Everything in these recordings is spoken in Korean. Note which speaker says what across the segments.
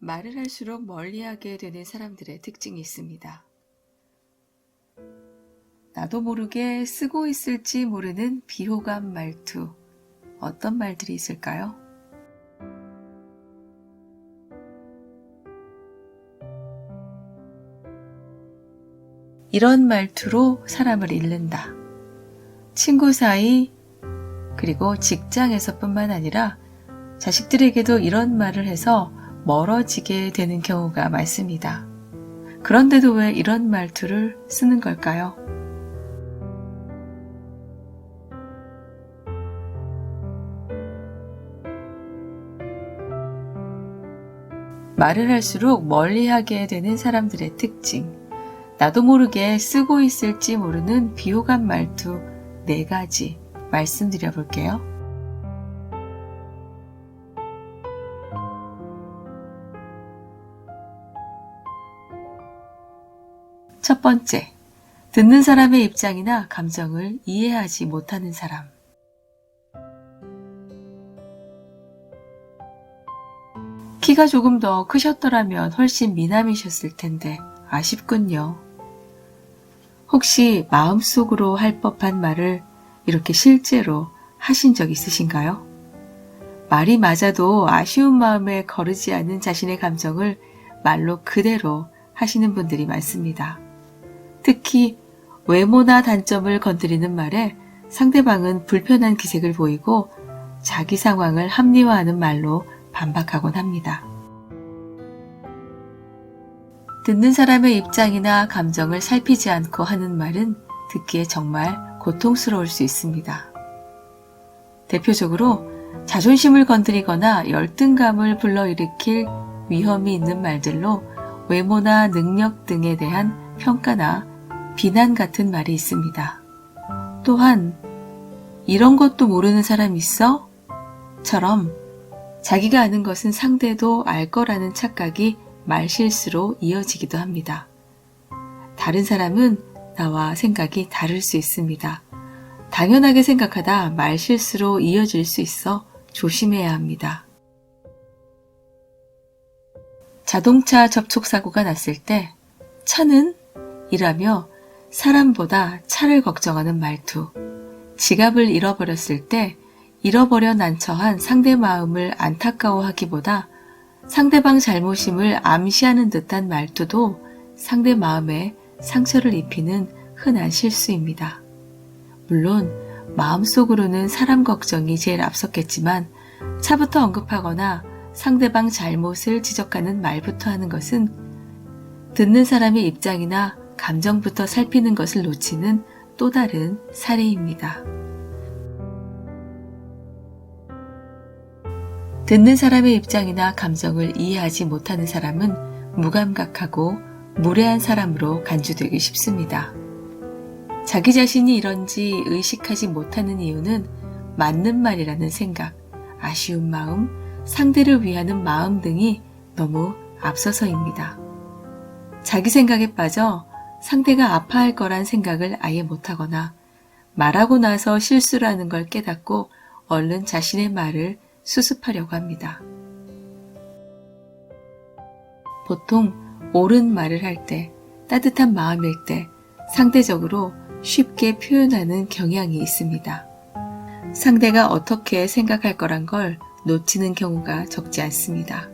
Speaker 1: 말을 할수록 멀리하게 되는 사람들의 특징이 있습니다. 나도 모르게 쓰고 있을지 모르는 비호감 말투. 어떤 말들이 있을까요? 이런 말투로 사람을 잃는다. 친구 사이, 그리고 직장에서뿐만 아니라 자식들에게도 이런 말을 해서 멀어지게 되는 경우가 많습니다. 그런데도 왜 이런 말투를 쓰는 걸까요? 말을 할수록 멀리하게 되는 사람들의 특징. 나도 모르게 쓰고 있을지 모르는 비호감 말투 4가지 말씀드려 볼게요. 첫 번째, 듣는 사람의 입장이나 감정을 이해하지 못하는 사람. 키가 조금 더 크셨더라면 훨씬 미남이셨을 텐데 아쉽군요. 혹시 마음속으로 할 법한 말을 이렇게 실제로 하신 적 있으신가요? 말이 맞아도 아쉬운 마음에 거르지 않은 자신의 감정을 말로 그대로 하시는 분들이 많습니다. 특히 외모나 단점을 건드리는 말에 상대방은 불편한 기색을 보이고 자기 상황을 합리화하는 말로 반박하곤 합니다. 듣는 사람의 입장이나 감정을 살피지 않고 하는 말은 듣기에 정말 고통스러울 수 있습니다. 대표적으로 자존심을 건드리거나 열등감을 불러일으킬 위험이 있는 말들로 외모나 능력 등에 대한 평가나 비난 같은 말이 있습니다. 또한 이런 것도 모르는 사람 있어? 처럼 자기가 아는 것은 상대도 알 거라는 착각이 말실수로 이어지기도 합니다. 다른 사람은 나와 생각이 다를 수 있습니다. 당연하게 생각하다 말실수로 이어질 수 있어 조심해야 합니다. 자동차 접촉사고가 났을 때 차는? 이라며 사람보다 차를 걱정하는 말투. 지갑을 잃어버렸을 때 잃어버려 난처한 상대 마음을 안타까워하기보다 상대방 잘못임을 암시하는 듯한 말투도 상대 마음에 상처를 입히는 흔한 실수입니다. 물론 마음속으로는 사람 걱정이 제일 앞섰겠지만 차부터 언급하거나 상대방 잘못을 지적하는 말부터 하는 것은 듣는 사람의 입장이나 감정부터 살피는 것을 놓치는 또 다른 사례입니다. 듣는 사람의 입장이나 감정을 이해하지 못하는 사람은 무감각하고 무례한 사람으로 간주되기 쉽습니다. 자기 자신이 이런지 의식하지 못하는 이유는 맞는 말이라는 생각, 아쉬운 마음, 상대를 위하는 마음 등이 너무 앞서서입니다. 자기 생각에 빠져 상대가 아파할 거란 생각을 아예 못하거나 말하고 나서 실수라는 걸 깨닫고 얼른 자신의 말을 수습하려고 합니다. 보통 옳은 말을 할 때, 따뜻한 마음일 때 상대적으로 쉽게 표현하는 경향이 있습니다. 상대가 어떻게 생각할 거란 걸 놓치는 경우가 적지 않습니다.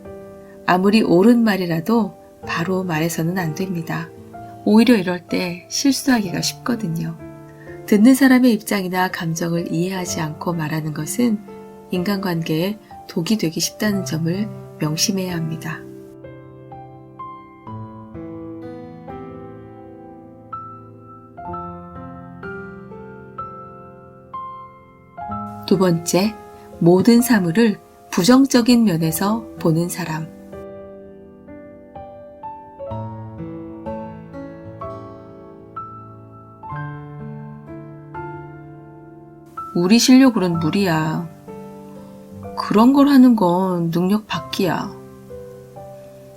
Speaker 1: 아무리 옳은 말이라도 바로 말해서는 안 됩니다. 오히려 이럴 때 실수하기가 쉽거든요. 듣는 사람의 입장이나 감정을 이해하지 않고 말하는 것은 인간관계에 독이 되기 쉽다는 점을 명심해야 합니다. 두 번째, 모든 사물을 부정적인 면에서 보는 사람. 우리 실력으론 무리야. 그런 걸 하는 건 능력 밖이야.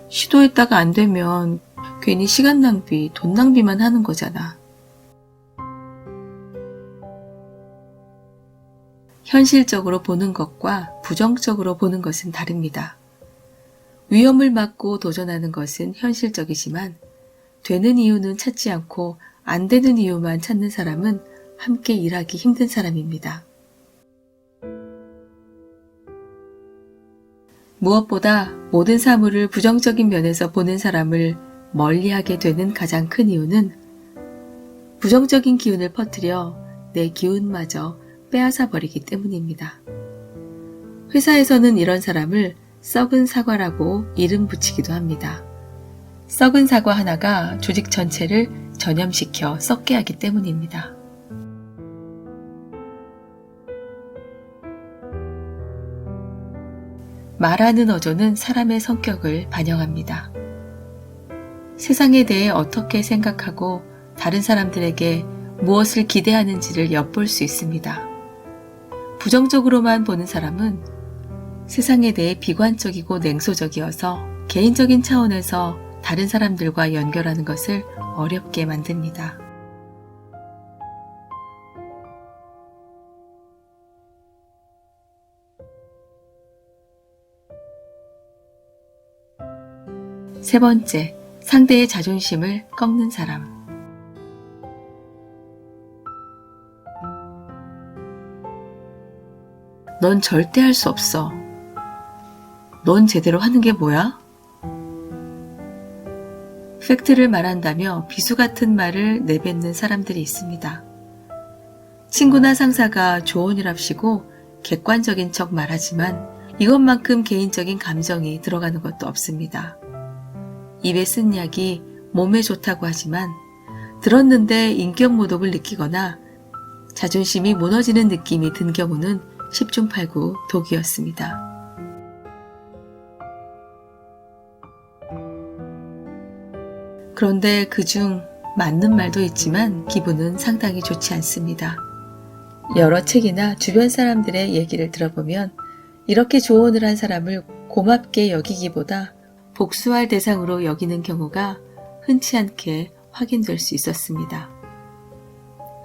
Speaker 1: 시도했다가 안 되면 괜히 시간 낭비, 돈 낭비만 하는 거잖아. 현실적으로 보는 것과 부정적으로 보는 것은 다릅니다. 위험을 막고 도전하는 것은 현실적이지만 되는 이유는 찾지 않고 안 되는 이유만 찾는 사람은 함께 일하기 힘든 사람입니다. 무엇보다 모든 사물을 부정적인 면에서 보는 사람을 멀리하게 되는 가장 큰 이유는 부정적인 기운을 퍼뜨려 내 기운마저 빼앗아 버리기 때문입니다. 회사에서는 이런 사람을 썩은 사과라고 이름 붙이기도 합니다. 썩은 사과 하나가 조직 전체를 전염시켜 썩게 하기 때문입니다. 말하는 어조는 사람의 성격을 반영합니다. 세상에 대해 어떻게 생각하고 다른 사람들에게 무엇을 기대하는지를 엿볼 수 있습니다. 부정적으로만 보는 사람은 세상에 대해 비관적이고 냉소적이어서 개인적인 차원에서 다른 사람들과 연결하는 것을 어렵게 만듭니다. 세 번째, 상대의 자존심을 꺾는 사람. 넌 절대 할 수 없어. 넌 제대로 하는 게 뭐야? 팩트를 말한다며 비수 같은 말을 내뱉는 사람들이 있습니다. 친구나 상사가 조언이랍시고 객관적인 척 말하지만 이것만큼 개인적인 감정이 들어가는 것도 없습니다. 입에 쓴 약이 몸에 좋다고 하지만 들었는데 인격모독을 느끼거나 자존심이 무너지는 느낌이 든 경우는 10중 8구 독이었습니다. 그런데 그중 맞는 말도 있지만 기분은 상당히 좋지 않습니다. 여러 책이나 주변 사람들의 얘기를 들어보면 이렇게 조언을 한 사람을 고맙게 여기기보다 복수할 대상으로 여기는 경우가 흔치 않게 확인될 수 있었습니다.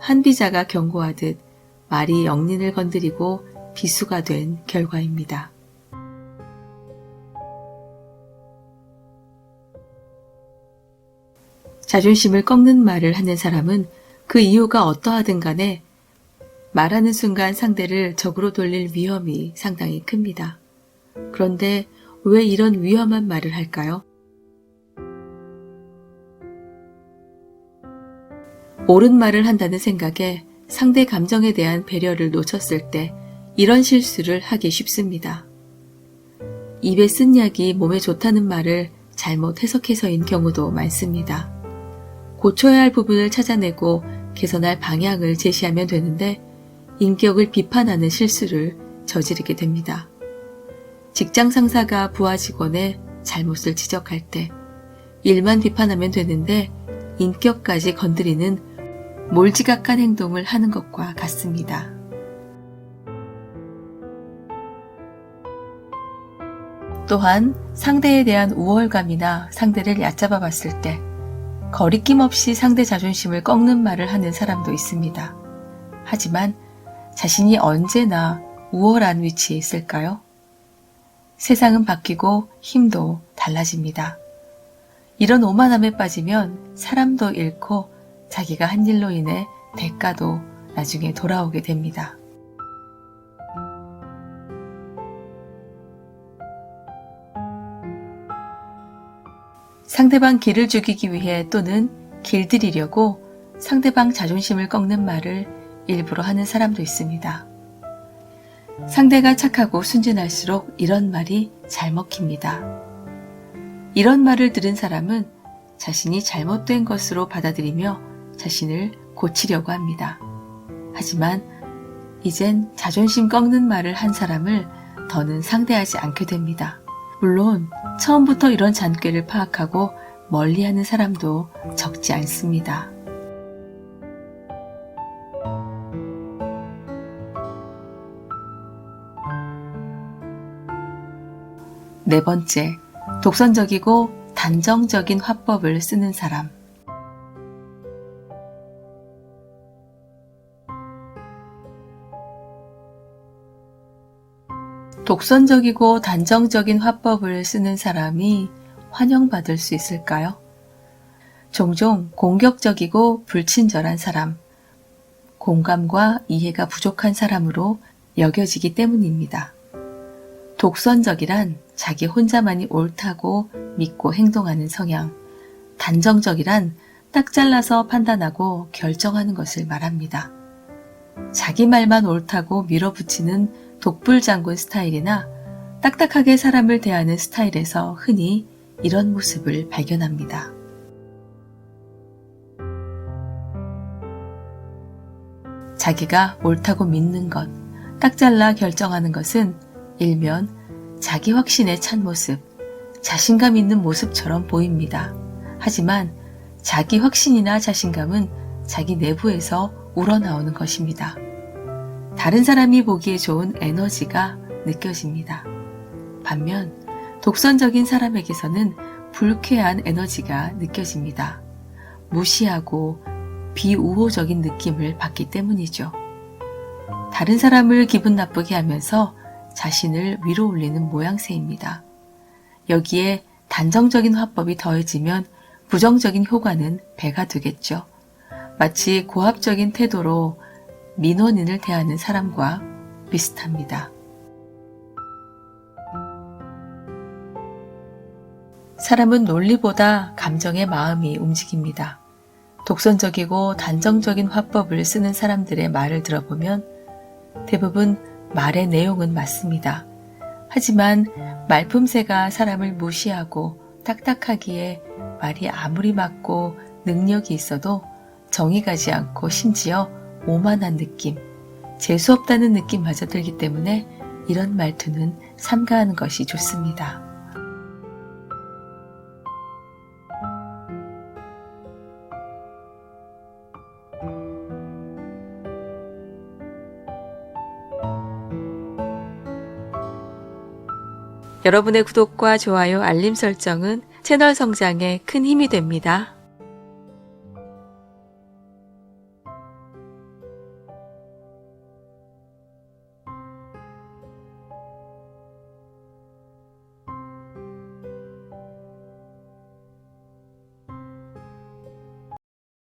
Speaker 1: 한비자가 경고하듯 말이 영린을 건드리고 비수가 된 결과입니다. 자존심을 꺾는 말을 하는 사람은 그 이유가 어떠하든 간에 말하는 순간 상대를 적으로 돌릴 위험이 상당히 큽니다. 그런데 왜 이런 위험한 말을 할까요? 옳은 말을 한다는 생각에 상대 감정에 대한 배려를 놓쳤을 때 이런 실수를 하기 쉽습니다. 입에 쓴 약이 몸에 좋다는 말을 잘못 해석해서인 경우도 많습니다. 고쳐야 할 부분을 찾아내고 개선할 방향을 제시하면 되는데 인격을 비판하는 실수를 저지르게 됩니다. 직장 상사가 부하 직원의 잘못을 지적할 때 일만 비판하면 되는데 인격까지 건드리는 몰지각한 행동을 하는 것과 같습니다. 또한 상대에 대한 우월감이나 상대를 얕잡아 봤을 때 거리낌 없이 상대 자존심을 꺾는 말을 하는 사람도 있습니다. 하지만 자신이 언제나 우월한 위치에 있을까요? 세상은 바뀌고 힘도 달라집니다. 이런 오만함에 빠지면 사람도 잃고 자기가 한 일로 인해 대가도 나중에 돌아오게 됩니다. 상대방 기를 죽이기 위해 또는 길들이려고 상대방 자존심을 꺾는 말을 일부러 하는 사람도 있습니다. 상대가 착하고 순진할수록 이런 말이 잘 먹힙니다. 이런 말을 들은 사람은 자신이 잘못된 것으로 받아들이며 자신을 고치려고 합니다. 하지만 이젠 자존심 꺾는 말을 한 사람을 더는 상대하지 않게 됩니다. 물론 처음부터 이런 잔꾀를 파악하고 멀리하는 사람도 적지 않습니다. 네 번째, 독선적이고 단정적인 화법을 쓰는 사람. 독선적이고 단정적인 화법을 쓰는 사람이 환영받을 수 있을까요? 종종 공격적이고 불친절한 사람, 공감과 이해가 부족한 사람으로 여겨지기 때문입니다. 독선적이란 자기 혼자만이 옳다고 믿고 행동하는 성향, 단정적이란 딱 잘라서 판단하고 결정하는 것을 말합니다. 자기 말만 옳다고 밀어붙이는 독불장군 스타일이나 딱딱하게 사람을 대하는 스타일에서 흔히 이런 모습을 발견합니다. 자기가 옳다고 믿는 것, 딱 잘라 결정하는 것은 일면 자기 확신에 찬 모습, 자신감 있는 모습처럼 보입니다. 하지만 자기 확신이나 자신감은 자기 내부에서 우러나오는 것입니다. 다른 사람이 보기에 좋은 에너지가 느껴집니다. 반면 독선적인 사람에게서는 불쾌한 에너지가 느껴집니다. 무시하고 비우호적인 느낌을 받기 때문이죠. 다른 사람을 기분 나쁘게 하면서 자신을 위로 올리는 모양새입니다. 여기에 단정적인 화법이 더해지면 부정적인 효과는 배가 되겠죠. 마치 고압적인 태도로 민원인을 대하는 사람과 비슷합니다. 사람은 논리보다 감정의 마음이 움직입니다. 독선적이고 단정적인 화법을 쓰는 사람들의 말을 들어보면 대부분 말의 내용은 맞습니다. 하지만 말품새가 사람을 무시하고 딱딱하기에 말이 아무리 맞고 능력이 있어도 정이 가지 않고 심지어 오만한 느낌, 재수없다는 느낌마저 들기 때문에 이런 말투는 삼가하는 것이 좋습니다. 여러분의 구독과 좋아요, 알림 설정은 채널 성장에 큰 힘이 됩니다.